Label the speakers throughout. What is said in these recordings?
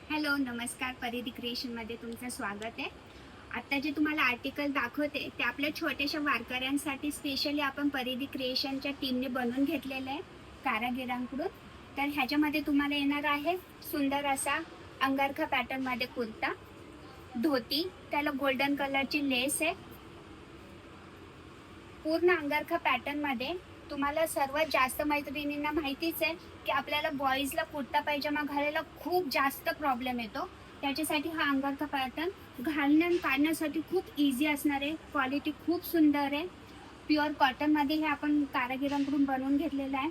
Speaker 1: Hello, नमस्कार. परिधी क्रिएशनमध्ये तुमचं स्वागत आहे. आता जे तुम्हाला आर्टिकल दाखवते ते आपल्या छोट्याशा वारकऱ्यांसाठी स्पेशली आपण परिधी क्रिएशनच्या टीमने बनवून घेतलेलं आहे कारागिरांकडून. तर ह्याच्यामध्ये तुम्हाला येणार आहे सुंदर असा अंगारखा पॅटर्नमध्ये कुर्ता, धोती, त्याला गोल्डन कलरची लेस आहे. पूर्ण अंगारखा पॅटर्नमध्ये तुम्हाला सर्वात जास्त मैत्रिणींना माहितीच आहे की आपल्याला बॉईजला कुर्ता पायजामा घालायला खूप जास्त प्रॉब्लेम येतो. त्याच्यासाठी हा अंगारखा पॅटर्न काढण्यासाठी खूप इझी असणार आहे. क्वालिटी खूप सुंदर आहे. प्युअर कॉटनमध्ये हे आपण कारागिरांकडून बनवून घेतलेलं आहे.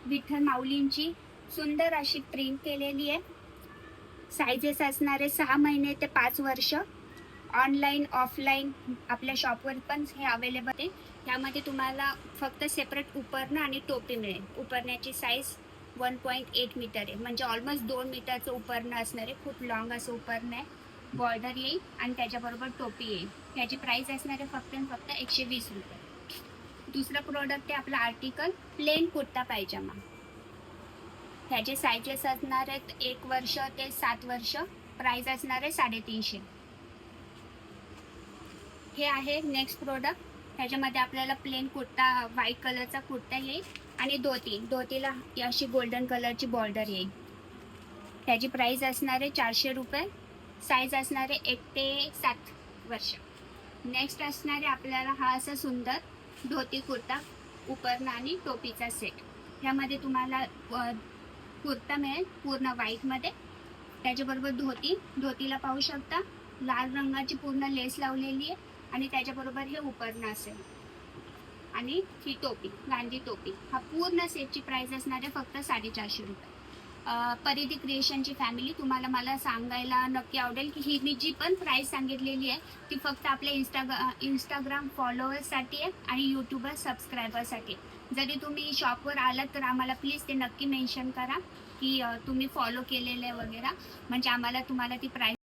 Speaker 1: विठ्ठल माऊलींची सुंदर अशी प्रिंट केलेली आहे. सायझेस असणारे 6 महिने ते 5 वर्ष. ऑनलाईन ऑफलाईन आपल्या शॉपवर पण हे अवेलेबल आहे. त्यामध्ये तुम्हाला फक्त सेपरेट उपरणं आणि टोपी मिळेल. उपरण्याची साईज 1.8 मीटर आहे, म्हणजे ऑलमोस्ट 2 मीटरचं उपरणं असणार आहे. खूप लॉंग असं उपरणं आहे. बॉर्डर येईल आणि त्याच्याबरोबर टोपी येईल. त्याची प्राइस असणार आहे फक्त आणि फक्त 120 रुपये. दुसरं प्रोडक्ट आहे आपला आर्टिकल प्लेन कुर्ता पायजामा. त्याचे साईजेस असणार आहेत 1 वर्ष ते 7 वर्ष. प्राइस असणार आहे 350. हे आहे नेक्स्ट प्रोडक्ट. ह्याच्यामध्ये आपल्याला प्लेन कुर्ता, व्हाईट कलरचा कुर्ता येईल आणि धोतीला अशी गोल्डन कलरची बॉर्डर येईल. त्याची प्राइस असणार आहे 400 रुपये. साईज असणार आहे 1 ते 7 वर्ष. नेक्स्ट असणार आहे आपल्याला हा असा सुंदर धोती कुर्ता, उपरणं आणि टोपीचा सेट. ह्यामध्ये तुम्हाला कुर्ता मिळेल पूर्ण व्हाईटमध्ये. त्याच्याबरोबर धोतीला पाहू शकता लाल रंगाची पूर्ण लेस लावलेली आहे आणि त्याच्याबरोबर हे उपरणं असेल आणि ही टोपी, गांधी टोपी. हा पूर्ण सेटची प्राइस असणार आहे फक्त 450 रुपये. परिधी क्रिएशनची फॅमिली, तुम्हाला मला सांगायला नक्की आवडेल की ही मी जी पण प्राइस सांगितलेली आहे ती फक्त आपल्या इंस्टाग्राम फॉलोअर्ससाठी आहे आणि यूट्यूबर सबस्क्रायबरसाठी. जरी तुम्ही शॉपवर आलात तर आम्हाला प्लीज ते नक्की मेन्शन करा की तुम्ही फॉलो केलेलं आहे वगैरे, म्हणजे आम्हाला तुम्हाला ती प्राइस